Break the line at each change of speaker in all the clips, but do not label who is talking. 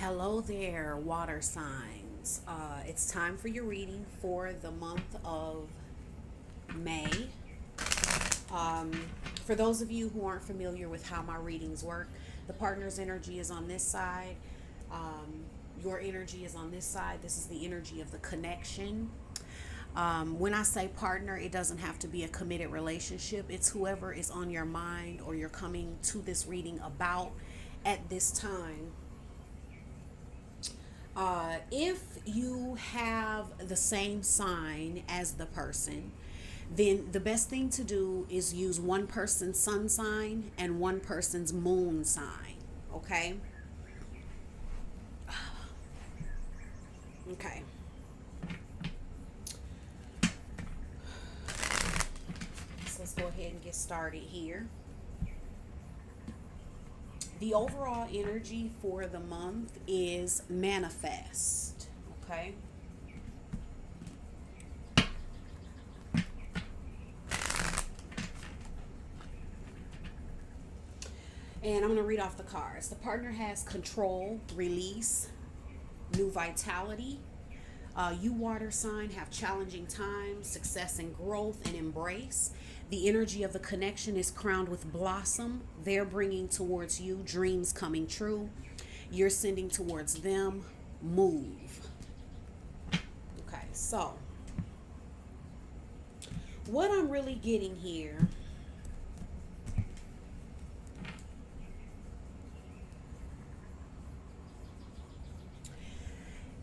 Hello there, water signs. It's time for your reading for the month of May. Um, for those of you who aren't familiar with how my readings work, the partner's energy is on this side. Um, your energy is on this side. This is the energy of the connection. When I say partner, it doesn't have to be a committed relationship. It's whoever is on your mind or you're coming to this reading about at this time. If you have the same sign as the person, then the best thing to do is use one person's sun sign and one person's moon sign. Okay? Okay. So let's go ahead and get started here. The overall energy for the month is manifest. Okay? And I'm going to read off the cards. The partner has control, release, new vitality. You water sign have challenging times, success and growth and embrace. The energy of the connection is crowned with blossom. They're bringing towards you dreams coming true. You're sending towards them. Move. Okay, so what I'm really getting here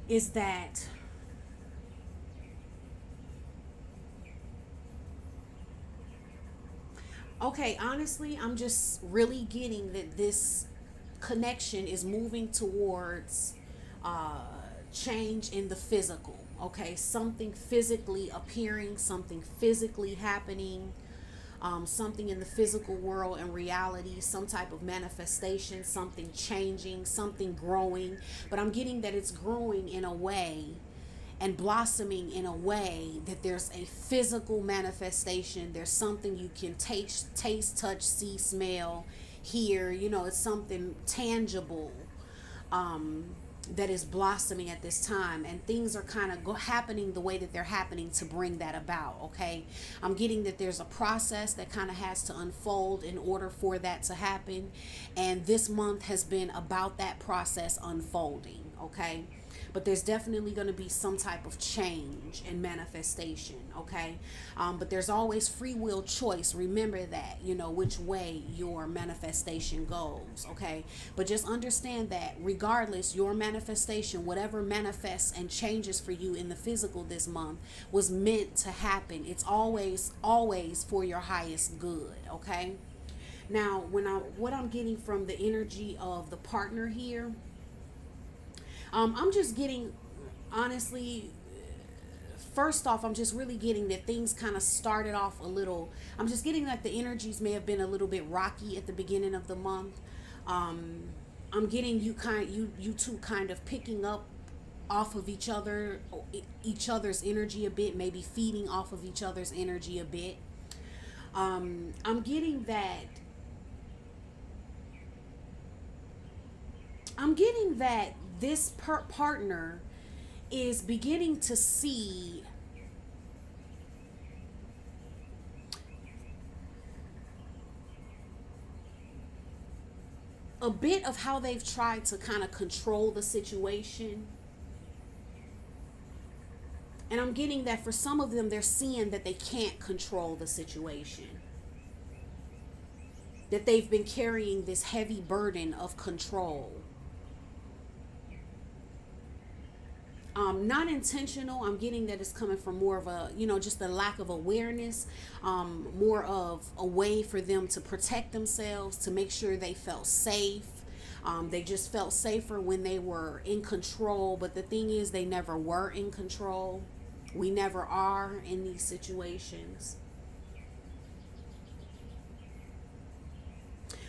is that okay, honestly, I'm just really getting that this connection is moving towards uh, change in the physical. Okay, something physically appearing, something physically happening, something in the physical world and reality, some type of manifestation, something changing, something growing. But I'm getting that it's growing in a way and blossoming in a way that there's a physical manifestation. There's something you can taste, touch, see, smell, hear. You know, it's something tangible that is blossoming at this time, and things are kind of happening the way that they're happening to bring that about. Okay, I'm getting that there's a process that kind of has to unfold in order for that to happen, and this month has been about that process unfolding. Okay, but there's definitely going to be some type of change and manifestation. Okay, but there's always free will choice. Remember that, you know, which way your manifestation goes. Okay, but just understand that regardless, your manifestation, whatever manifests and changes for you in the physical this month, was meant to happen. It's always for your highest good. Okay, now what I'm getting from the energy of the partner here, I'm just getting, honestly, first off, I'm just really getting that things kind of started off a little. I'm just getting that the energies may have been a little bit rocky at the beginning of the month. I'm getting you two kind of picking up off of each other's energy a bit, maybe feeding off of each other's energy a bit. I'm getting that. This partner is beginning to see a bit of how they've tried to kind of control the situation. And I'm getting that for some of them, they're seeing that they can't control the situation. That they've been carrying this heavy burden of control. Not intentional. I'm getting that it's coming from more of a, you know, just a lack of awareness, more of a way for them to protect themselves, to make sure they felt safe. They just felt safer when they were in control. But the thing is, they never were in control. We never are in these situations.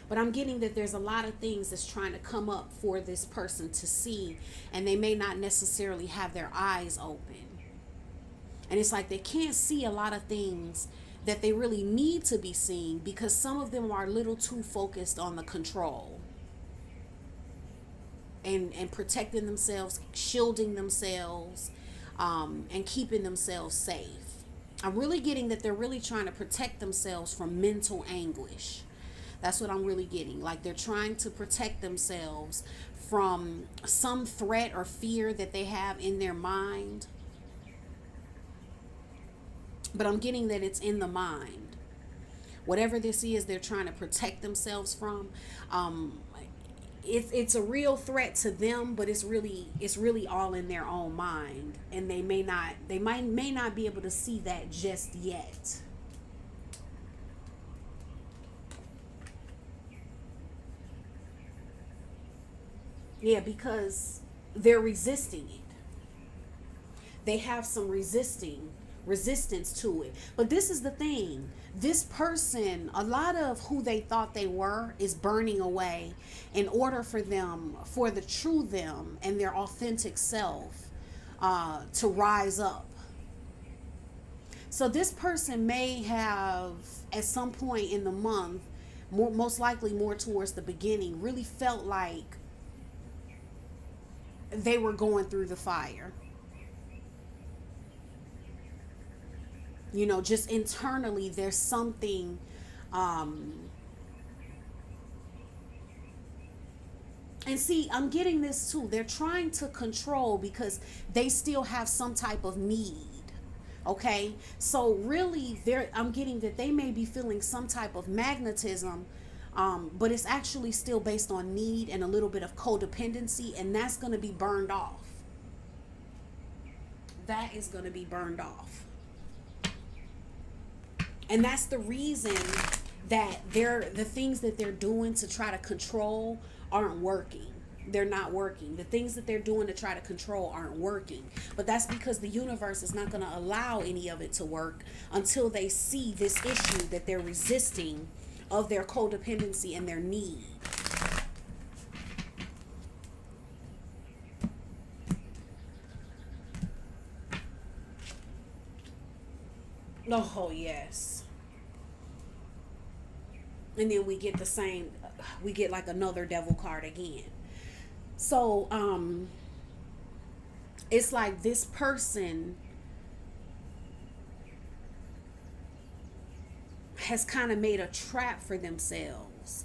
But I'm getting that there's a lot of things that's trying to come up for this person to see, and they may not necessarily have their eyes open. And it's like they can't see a lot of things that they really need to be seeing because some of them are a little too focused on the control. and protecting themselves, shielding themselves, and keeping themselves safe. I'm really getting that they're really trying to protect themselves from mental anguish. That's what I'm really getting. Like they're trying to protect themselves from some threat or fear that they have in their mind. But I'm getting that it's in the mind. Whatever this is, they're trying to protect themselves from. It's a real threat to them, but it's really all in their own mind, and they may not be able to see that just yet. Yeah, because they're resisting it. They have some resistance to it. But this is the thing. This person, a lot of who they thought they were is burning away in order for them, for the true them and their authentic self to rise up. So this person may have, at some point in the month, most likely more towards the beginning, really felt like they were going through the fire. Just internally, there's something. And see, I'm getting this too. They're trying to control because they still have some type of need. Okay, so really, I'm getting that they may be feeling some type of magnetism, but it's actually still based on need and a little bit of codependency, and that's going to be burned off. That is going to be burned off. And that's the reason that the things that they're doing to try to control aren't working. They're not working. The things that they're doing to try to control aren't working. But that's because the universe is not going to allow any of it to work until they see this issue that they're resisting of their codependency and their need. Oh, yes. And then we get the same, we get like another devil card again. So, it's like this person has kind of made a trap for themselves.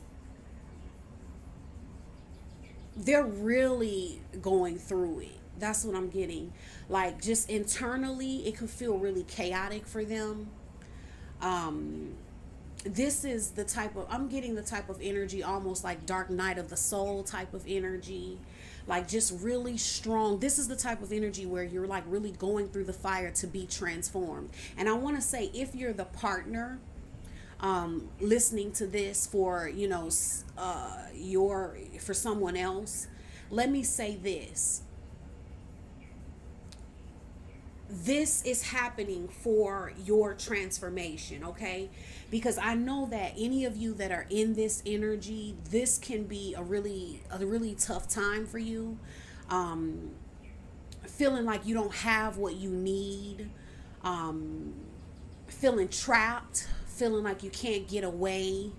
They're really going through it. That's what I'm getting. Like, just internally, it could feel really chaotic for them. This is the type of, I'm getting the type of energy, almost like dark night of the soul type of energy. Like, just really strong. This is the type of energy where you're like really going through the fire to be transformed. And I want to say, if you're the partner, listening to this for, for someone else, let me say this. This is happening for your transformation, okay? Because I know that any of you that are in this energy, this can be a really tough time for you. Feeling like you don't have what you need, feeling trapped, feeling like you can't get away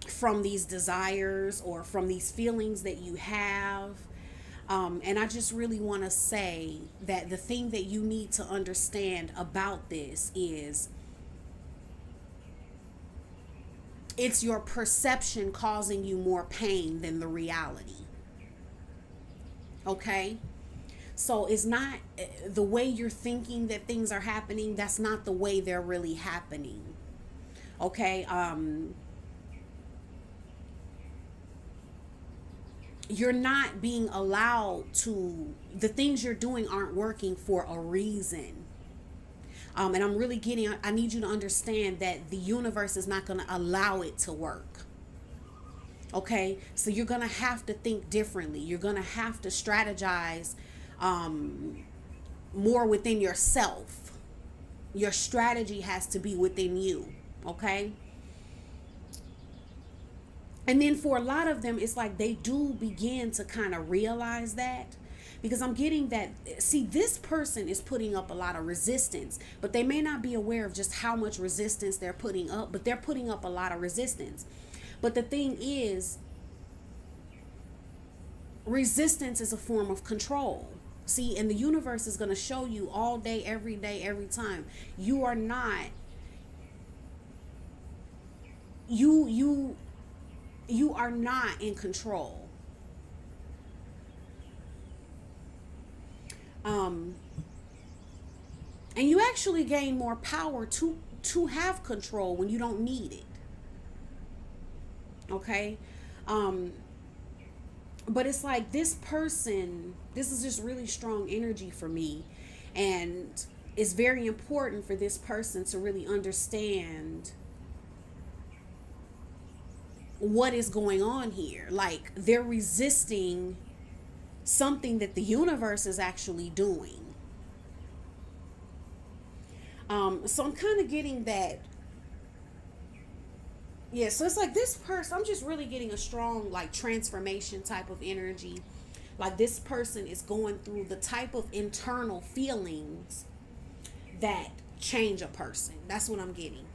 from these desires or from these feelings that you have. And I just really want to say that the thing that you need to understand about this is it's your perception causing you more pain than the reality. Okay? So it's not the way you're thinking that things are happening. That's not the way they're really happening. Okay? You're not being allowed to, the things you're doing aren't working for a reason. And I'm really getting, I need you to understand that the universe is not going to allow it to work. Okay? So you're going to have to think differently. You're going to have to strategize more within yourself. Your strategy has to be within you. Okay? And then for a lot of them, it's like they do begin to kind of realize that, because I'm getting that, see, this person is putting up a lot of resistance, but they may not be aware of just how much resistance they're putting up, but they're putting up a lot of resistance. But the thing is, resistance is a form of control. See, and the universe is going to show you all day, every time. You are not, you you are not in control. Um and you actually gain more power to have control when you don't need it. Okay? Um but it's like this person, this is just really strong energy for me, and it's very important for this person to really understand what is going on here. Like, they're resisting something that the universe is actually doing. So I'm kind of getting that. Yeah, so it's like this person, I'm just really getting a strong, like, transformation type of energy. Like, this person is going through the type of internal feelings that change a person. That's what I'm getting.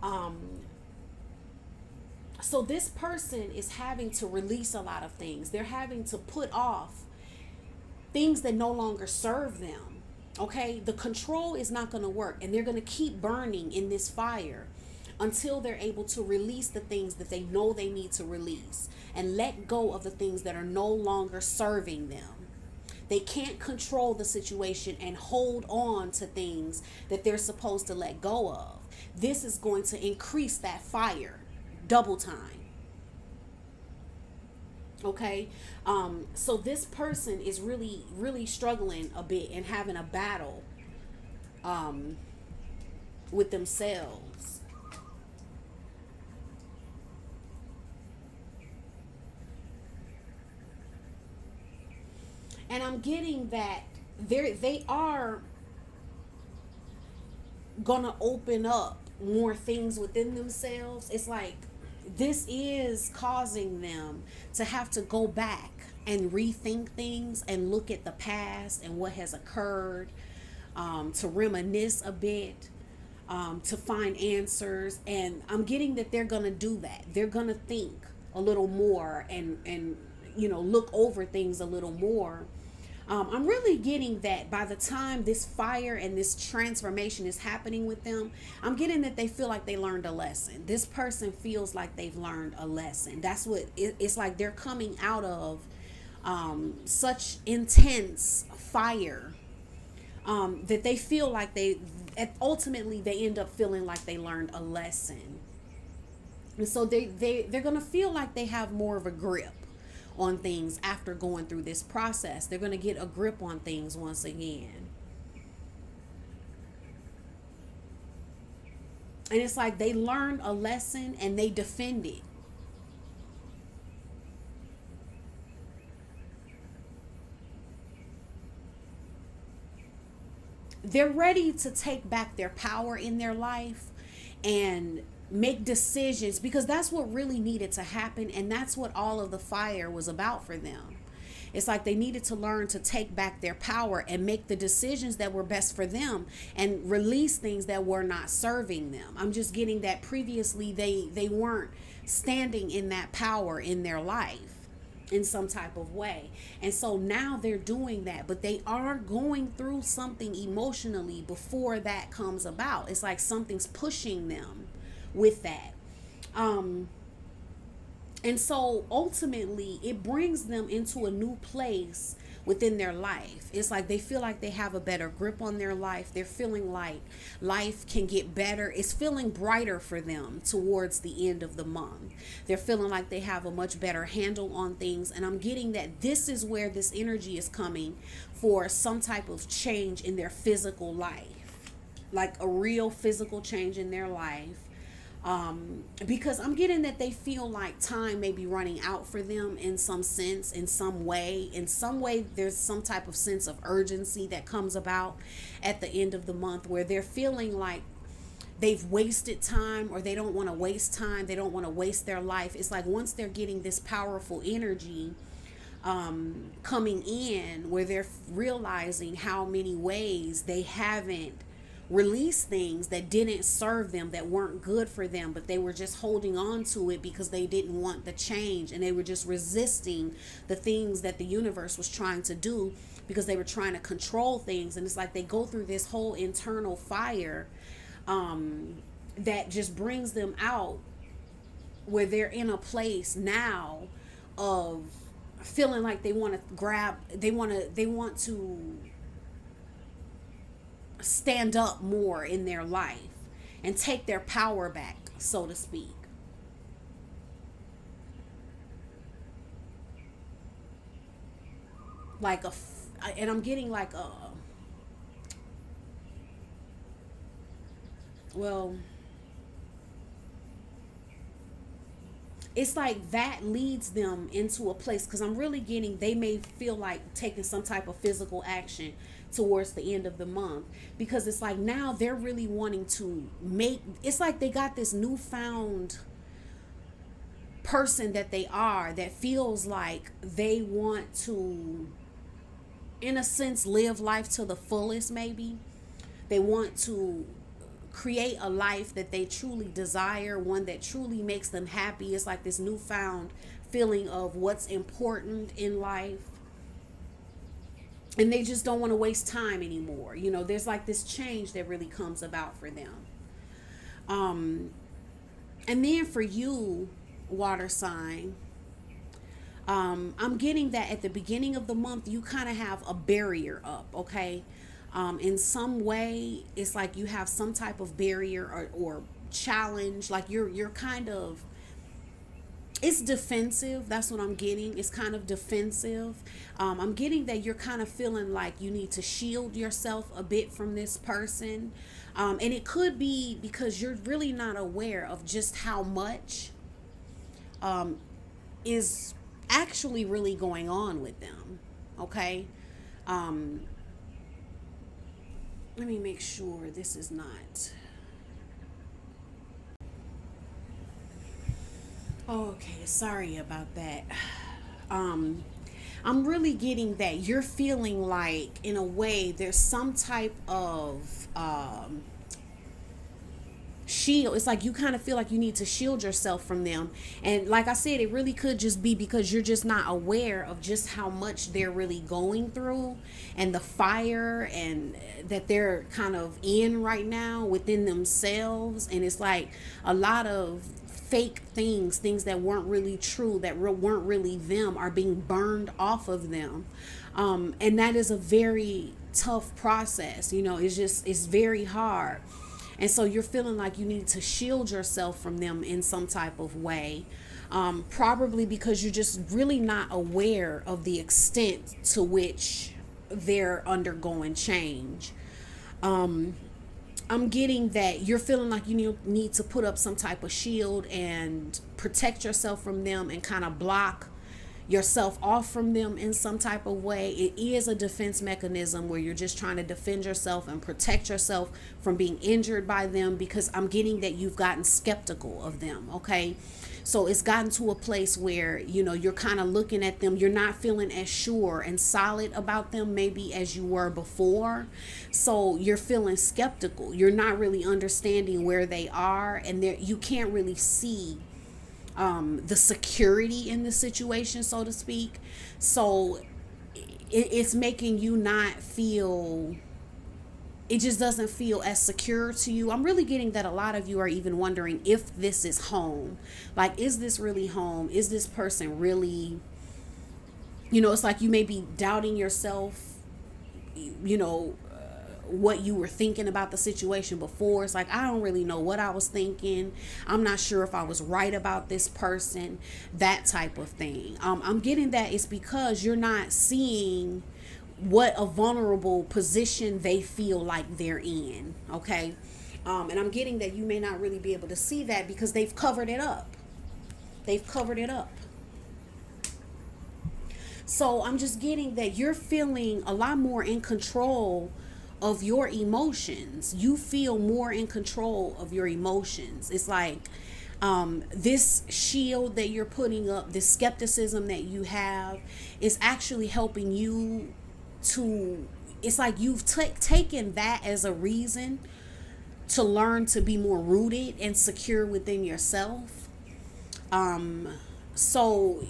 Um, so this person is having to release a lot of things. They're having to put off things that no longer serve them. Okay, the control is not going to work, and they're going to keep burning in this fire until they're able to release the things that they know they need to release and let go of the things that are no longer serving them. They can't control the situation and hold on to things that they're supposed to let go of. This is going to increase that fire double time. Okay, so this person is really struggling a bit and having a battle with themselves. And I'm getting that they are gonna open up more things within themselves. It's like this is causing them to have to go back and rethink things and look at the past and what has occurred, to reminisce a bit, to find answers. And I'm getting that they're gonna do that. They're gonna think a little more and look over things a little more. I'm really getting that by the time this fire and this transformation is happening with them, I'm getting that they feel like they learned a lesson. This person feels like they've learned a lesson. That's what it's like. They're coming out of such intense fire, that they feel like ultimately they end up feeling like they learned a lesson. And so they're going to feel like they have more of a grip on things after going through this process. They're going to get a grip on things once again. And it's like they learned a lesson and they defend it. They're ready to take back their power in their life and make decisions, because that's what really needed to happen, and that's what all of the fire was about for them. It's like they needed to learn to take back their power and make the decisions that were best for them and release things that were not serving them. I'm just getting that previously they weren't standing in that power in their life in some type of way. And so now they're doing that, but they are going through something emotionally before that comes about. It's like something's pushing them with that. And so ultimately it brings them into a new place within their life. It's like they feel like they have a better grip on their life. They're feeling like life can get better. It's feeling brighter for them towards the end of the month. They're feeling like they have a much better handle on things. And I'm getting that this is where this energy is coming for some type of change in their physical life, like a real physical change in their life. Because I'm getting that they feel like time may be running out for them in some sense, in some way. There's some type of sense of urgency that comes about at the end of the month where they're feeling like they've wasted time, or they don't want to waste time. They don't want to waste their life. It's like once they're getting this powerful energy coming in, where they're realizing how many ways they haven't release things that didn't serve them, that weren't good for them, but they were just holding on to it because they didn't want the change, and they were just resisting the things that the universe was trying to do because they were trying to control things. And it's like they go through this whole internal fire that just brings them out where they're in a place now of feeling like they want to they want to stand up more in their life and take their power back, so to speak. Like and I'm getting like a, well, it's like that leads them into a place, because I'm really getting they may feel like taking some type of physical action towards the end of the month, because it's like now they're really wanting to make, it's like they got this newfound person that they are, that feels like they want to, in a sense, live life to the fullest. Maybe they want to create a life that they truly desire, one that truly makes them happy. It's like this newfound feeling of what's important in life, and they just don't want to waste time anymore. You know, there's like this change that really comes about for them. And then for you, water sign, I'm getting that at the beginning of the month you kind of have a barrier up, okay? In some way, it's like you have some type of barrier or challenge. Like you're kind of, it's defensive. That's what I'm getting. It's kind of defensive. I'm getting that you're kind of feeling like you need to shield yourself a bit from this person. And it could be because you're really not aware of just how much is actually really going on with them. Okay. Let me make sure this is not. Okay, sorry about that. I'm really getting that you're feeling like, in a way, there's some type of shield. It's like you kind of feel like you need to shield yourself from them. And like I said, it really could just be because you're just not aware of just how much they're really going through, and the fire and that they're kind of in right now within themselves. And it's like a lot of fake things that weren't really true, that weren't really them, are being burned off of them. And that is a very tough process. You know, it's very hard. And so you're feeling like you need to shield yourself from them in some type of way. Probably because you're just really not aware of the extent to which they're undergoing change. I'm getting that you're feeling like you need to put up some type of shield and protect yourself from them, and kind of block yourself off from them in some type of way. It is a defense mechanism where you're just trying to defend yourself and protect yourself from being injured by them, because I'm getting that you've gotten skeptical of them. Okay. So it's gotten to a place where, you know, you're kind of looking at them. You're not feeling as sure and solid about them maybe as you were before. So you're feeling skeptical. You're not really understanding where they are, and you can't really see the security in the situation, so to speak. So it's making you not feel, it just doesn't feel as secure to you. I'm really getting that a lot of you are even wondering if this is home. Like, is this really home? Is this person really, you know, it's like you may be doubting yourself, you know, what you were thinking about the situation before. It's like, I don't really know what I was thinking. I'm not sure if I was right about this person, that type of thing. I'm getting that it's because you're not seeing what a vulnerable position they feel like they're in. Okay. And I'm getting that you may not really be able to see that because they've covered it up. They've covered it up. So I'm just getting that you're feeling a lot more in control of your emotions. You feel more in control of your emotions. It's like this shield that you're putting up, this skepticism that you have, is actually helping you to, it's like you've taken that as a reason to learn to be more rooted and secure within yourself. So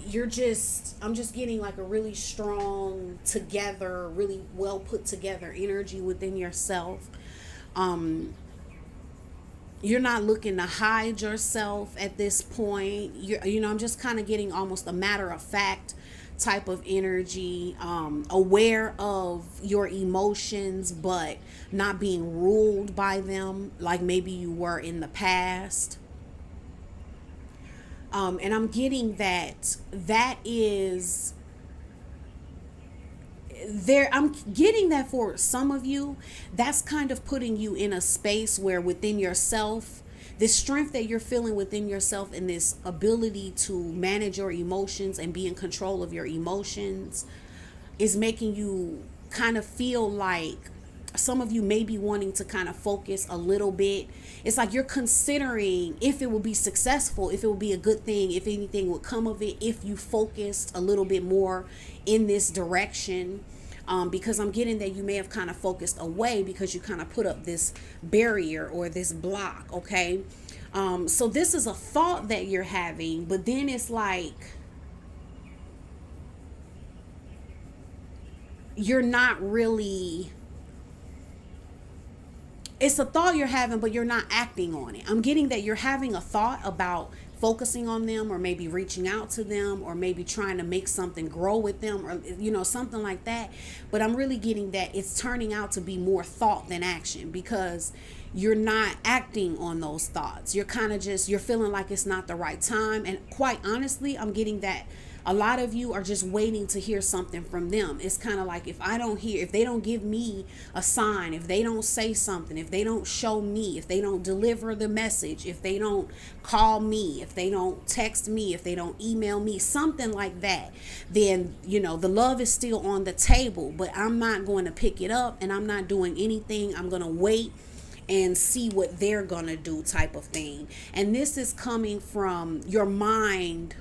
I'm just getting like a really strong together, really well put together energy within yourself. Um, you're not looking to hide yourself at this point. I'm just kind of getting almost a matter of fact type of energy, aware of your emotions, but not being ruled by them like maybe you were in the past. And I'm getting that is there. I'm getting that for some of you, that's kind of putting you in a space where within yourself, this strength that you're feeling within yourself and this ability to manage your emotions and be in control of your emotions is making you kind of feel like some of you may be wanting to kind of focus a little bit. It's like you're considering if it will be successful, if it will be a good thing, if anything would come of it, if you focused a little bit more in this direction. Because I'm getting that you may have kind of focused away because you kind of put up this barrier or this block. Okay. So this is a thought that you're having, but then it's like you're not really, it's a thought you're having, but you're not acting on it. I'm getting that you're having a thought about focusing on them, or maybe reaching out to them, or maybe trying to make something grow with them, or something like that. But I'm really getting that it's turning out to be more thought than action, because you're not acting on those thoughts. You're kind of just, you're feeling like it's not the right time. And quite honestly, I'm getting that a lot of you are just waiting to hear something from them. It's kind of like, if they don't give me a sign, if they don't say something, if they don't show me, if they don't deliver the message, if they don't call me, if they don't text me, if they don't email me, something like that, then, the love is still on the table, but I'm not going to pick it up and I'm not doing anything. I'm going to wait and see what they're going to do, type of thing. And this is coming from your mind.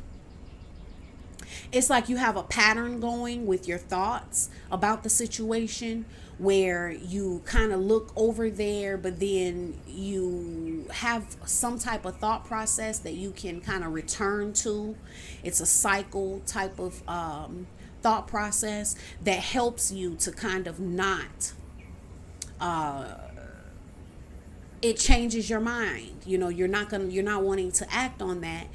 It's like you have a pattern going with your thoughts about the situation, where you kind of look over there, but then you have some type of thought process that you can kind of return to. It's a cycle type of thought process that helps you to kind of not, it changes your mind. You're not wanting to act on that.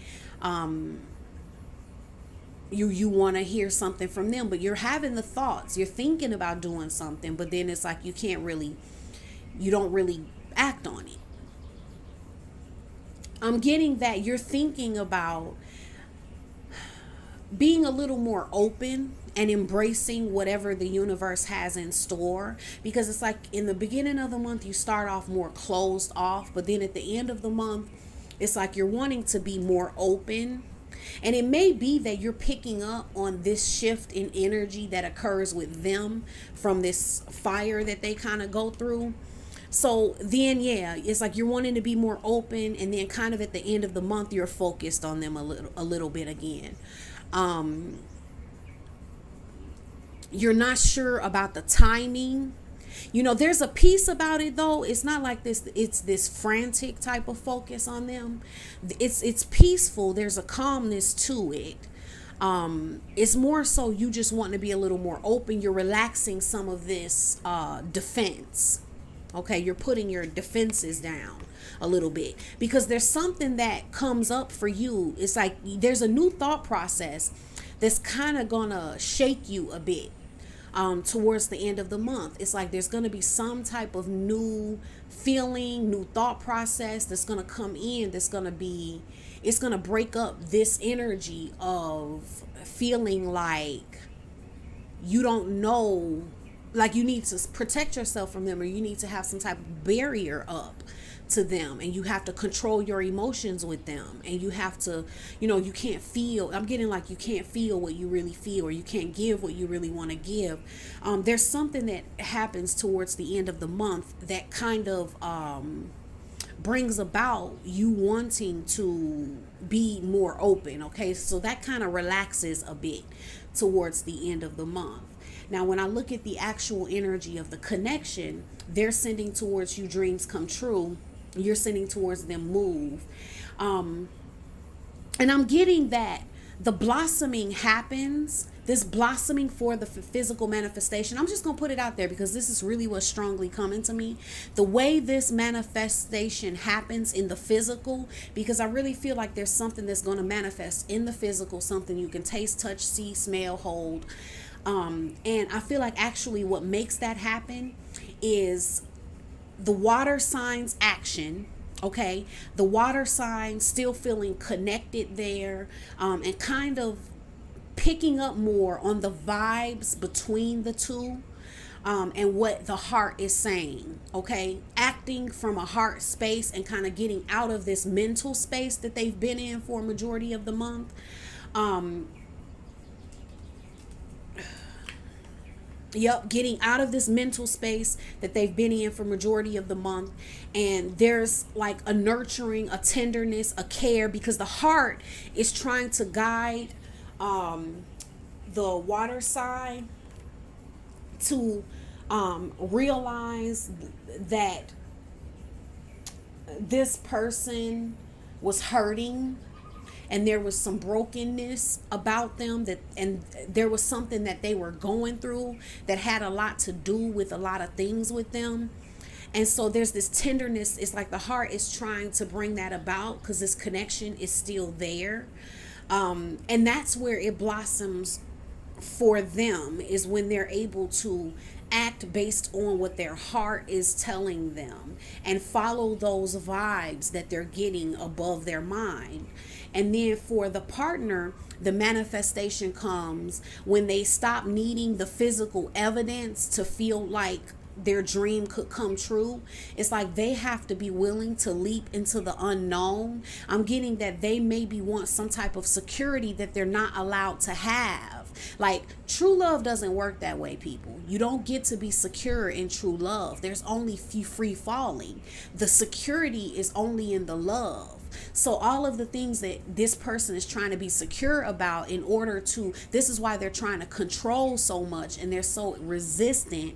You want to hear something from them, but you're having the thoughts, you're thinking about doing something, but then it's like you don't really act on it. I'm getting that you're thinking about being a little more open and embracing whatever the universe has in store, because it's like in the beginning of the month you start off more closed off, but then at the end of the month it's like you're wanting to be more open. And it may be that you're picking up on this shift in energy that occurs with them from this fire that they kind of go through. So then, yeah, it's like you're wanting to be more open, and then kind of at the end of the month, you're focused on them a little bit again. You're not sure about the timing. There's a piece about it though. It's not like it's this frantic type of focus on them. It's peaceful. There's a calmness to it. It's more so you just want to be a little more open. You're relaxing some of this defense. Okay, you're putting your defenses down a little bit, because there's something that comes up for you. It's like there's a new thought process that's kind of gonna shake you a bit. Towards the end of the month, it's like there's going to be some type of new feeling, new thought process that's going to come in, it's going to break up this energy of feeling like you don't know, like you need to protect yourself from them, or you need to have some type of barrier up to them, and you have to control your emotions with them, and you have to, you can't feel, I'm getting like you can't feel what you really feel, or you can't give what you really want to give. There's something that happens towards the end of the month that kind of brings about you wanting to be more open. Okay, so that kind of relaxes a bit towards the end of the month. Now, when I look at the actual energy of the connection, they're sending towards you dreams come true. you're sending towards them move. Um, and I'm getting that the blossoming happens, this blossoming for the physical manifestation. I'm just going to put it out there because this is really what's strongly coming to me. The way this manifestation happens in the physical, because I really feel like there's something that's going to manifest in the physical, something you can taste, touch, see, smell, hold. And I feel like actually what makes that happen is the water signs action. Okay, the water sign still feeling connected there, and kind of picking up more on the vibes between the two, and what the heart is saying. Okay, acting from a heart space and kind of getting out of this mental space that they've been in for a majority of the month. Yep, getting out of this mental space that they've been in for majority of the month. And there's like a nurturing, a tenderness, a care, because the heart is trying to guide the water sign to realize that this person was hurting, and there was some brokenness about them, that, and there was something that they were going through that had a lot to do with a lot of things with them. And so there's this tenderness. It's like the heart is trying to bring that about because this connection is still there. And that's where it blossoms for them, is when they're able to act based on what their heart is telling them and follow those vibes that they're getting above their mind. And then for the partner, the manifestation comes when they stop needing the physical evidence to feel like their dream could come true. It's like they have to be willing to leap into the unknown. I'm getting that they maybe want some type of security that they're not allowed to have. Like, true love doesn't work that way, people. You don't get to be secure in true love. There's only free falling. The security is only in the love. So all of the things that this person is trying to be secure about, in order to, this is why they're trying to control so much and they're so resistant.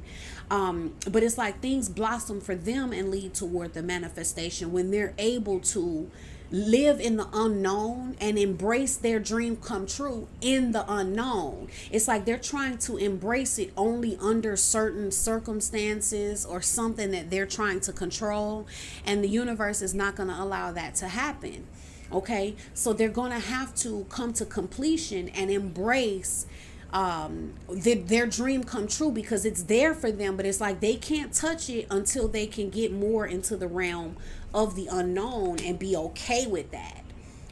But it's like things blossom for them and lead toward the manifestation when they're able to live in the unknown and embrace their dream come true in the unknown. It's like they're trying to embrace it only under certain circumstances or something that they're trying to control, and the universe is not going to allow that to happen. Okay, so they're going to have to come to completion and embrace their dream come true, because it's there for them, but it's like they can't touch it until they can get more into the realm of the unknown and be okay with that.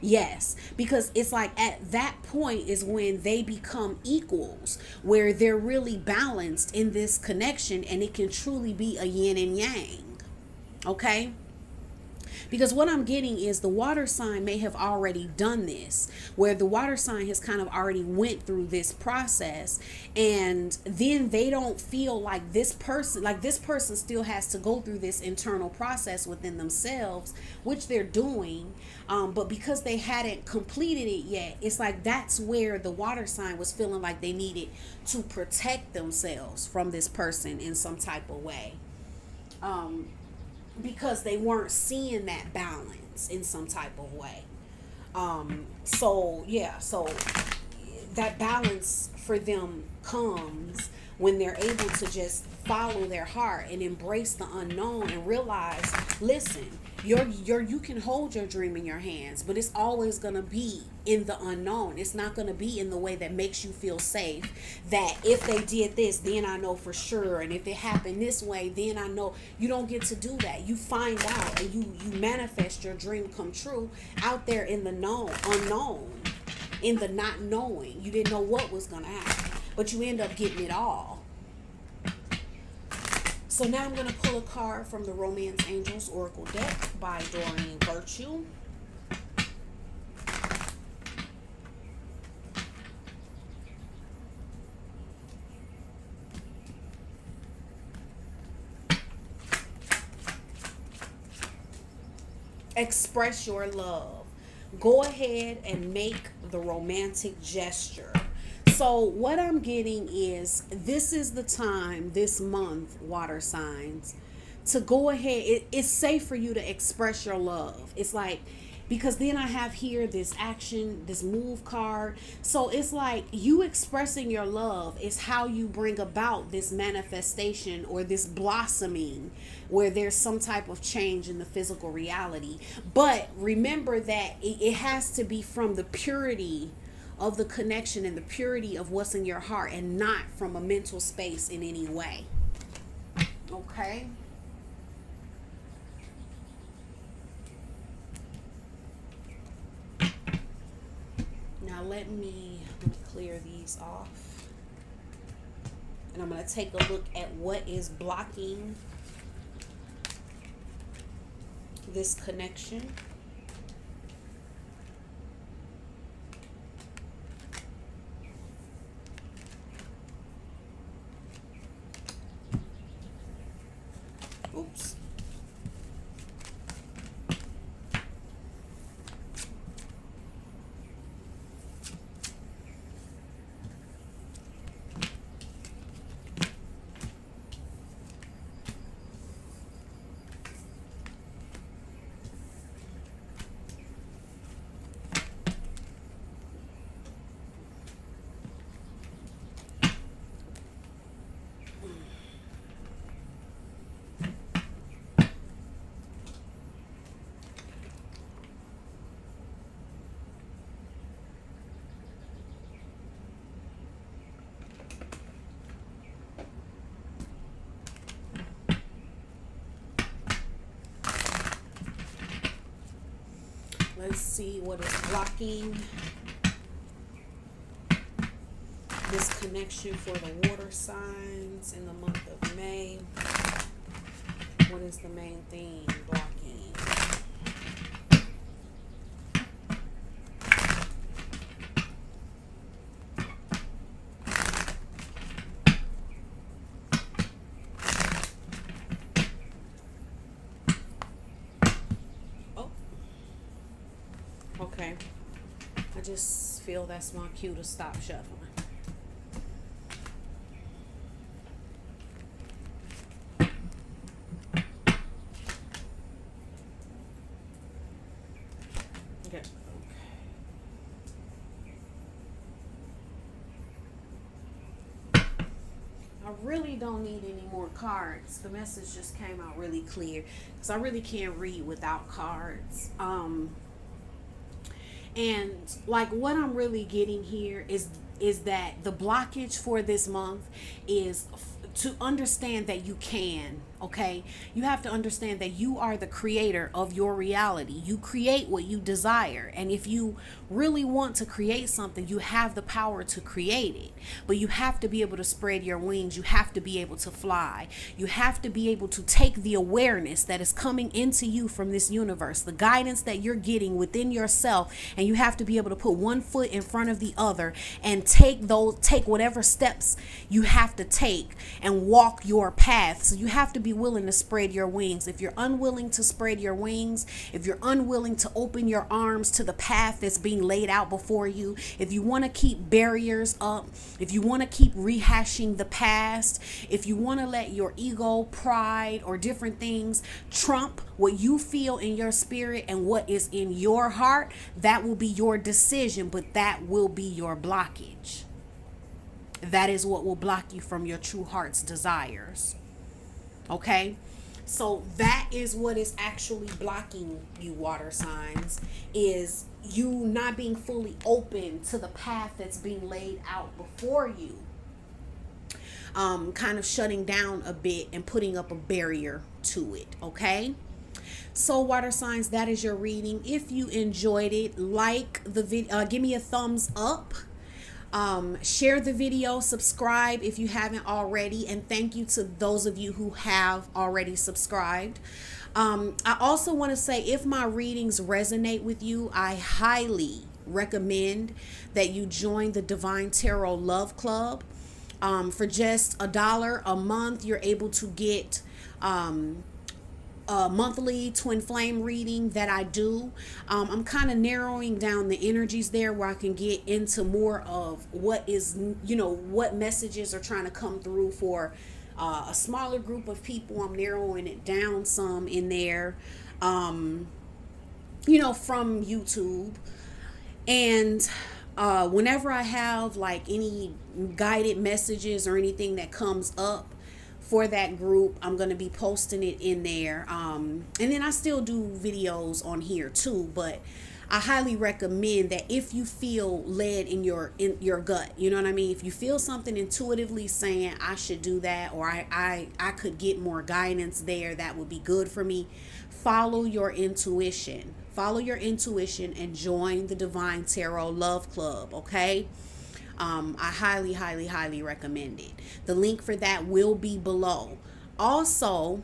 Yes, because it's like at that point is when they become equals, where they're really balanced in this connection, and it can truly be a yin and yang. Okay, because what I'm getting is the water sign may have already done this, where the water sign has kind of already went through this process, and then they don't feel like this person still has to go through this internal process within themselves, which they're doing. But because they hadn't completed it yet, it's like that's where the water sign was feeling like they needed to protect themselves from this person in some type of way. Because they weren't seeing that balance in some type of way. So that balance for them comes when they're able to just follow their heart and embrace the unknown and realize, listen, you can hold your dream in your hands, but it's always going to be in the unknown. It's not going to be in the way that makes you feel safe, that if they did this, then I know for sure, and if it happened this way, then I know. You don't get to do that. You find out and you manifest your dream come true out there in the unknown, in the not knowing. You didn't know what was going to happen, but you end up getting it all. So now I'm going to pull a card from the Romance Angels Oracle deck by Doreen Virtue. Express your love. Go ahead and make the romantic gesture. So what I'm getting is, this is the time this month, water signs, to go ahead, it's safe for you to express your love. It's like, because then I have here this action, this move card. So it's like you expressing your love is how you bring about this manifestation or this blossoming where there's some type of change in the physical reality. But remember that it has to be from the purity of the connection and the purity of what's in your heart, and not from a mental space in any way. Okay. Now let me clear these off. And I'm going to take a look at what is blocking this connection. Oops. Let's see what is blocking this connection for the water signs in the month of May. What is the main thing blocking? Okay, I just feel that's my cue to stop shuffling. Okay. I really don't need any more cards. The message just came out really clear because I really can't read without cards. And like what I'm really getting here is that the blockage for this month is to understand that you can, okay? You have to understand that you are the creator of your reality. You create what you desire. And if you really want to create something, you have the power to create it. But you have to be able to spread your wings. You have to be able to fly. You have to be able to take the awareness that is coming into you from this universe, the guidance that you're getting within yourself, and you have to be able to put one foot in front of the other and take whatever steps you have to take and walk your path. So you have to be willing to spread your wings. If you're unwilling to spread your wings, if you're unwilling to open your arms to the path that's being laid out before you, if you want to keep barriers up, if you want to keep rehashing the past, if you want to let your ego, pride, or different things trump what you feel in your spirit and what is in your heart, that will be your decision, but that will be your blockage. That is what will block you from your true heart's desires. Okay? So that is what is actually blocking you, water signs, is you not being fully open to the path that's being laid out before you. Kind of shutting down a bit and putting up a barrier to it. Okay? So water signs, that is your reading. If you enjoyed it, like the video, give me a thumbs up. Share the video, subscribe if you haven't already, and thank you to those of you who have already subscribed. I also want to say, if my readings resonate with you, I highly recommend that you join the Divine Tarot Love Club. For just $1 a month, you're able to get monthly twin flame reading that I do. I'm kind of narrowing down the energies there where I can get into more of what is, what messages are trying to come through for a smaller group of people. I'm narrowing it down some in there, um, from YouTube. And whenever I have like any guided messages or anything that comes up for that group, I'm going to be posting it in there. And then I still do videos on here too, but I highly recommend that if you feel led in your gut, you know what I mean? If you feel something intuitively saying I should do that, or I could get more guidance there, that would be good for me. Follow your intuition. Follow your intuition and join the Divine Tarot Love Club, okay? I highly, highly, highly recommend it. The link for that will be below. Also,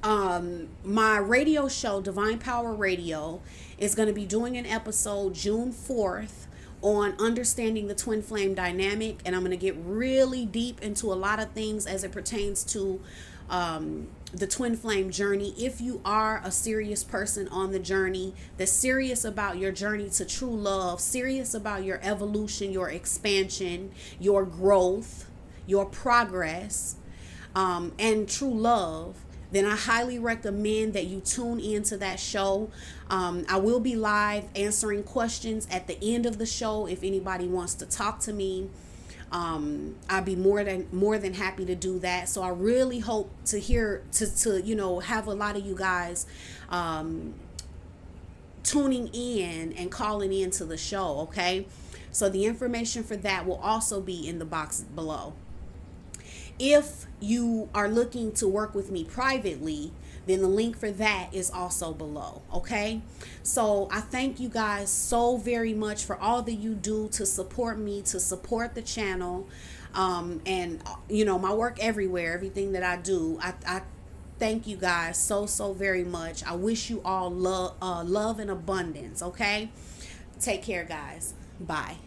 my radio show, Divine Power Radio, is going to be doing an episode June 4th on understanding the twin flame dynamic, and I'm going to get really deep into a lot of things as it pertains to the twin flame journey. If you are a serious person on the journey, that's serious about your journey to true love, serious about your evolution, your expansion, your growth, your progress, and true love, then I highly recommend that you tune into that show. I will be live answering questions at the end of the show if anybody wants to talk to me. I'll be more than happy to do that. So I really hope to have a lot of you guys tuning in and calling into the show, okay? So the information for that will also be in the box below. If you are looking to work with me privately, then the link for that is also below, okay? So I thank you guys so very much for all that you do to support me, to support the channel, and my work everywhere, everything that I do. I thank you guys so very much. I wish you all love and abundance, okay? Take care, guys. Bye.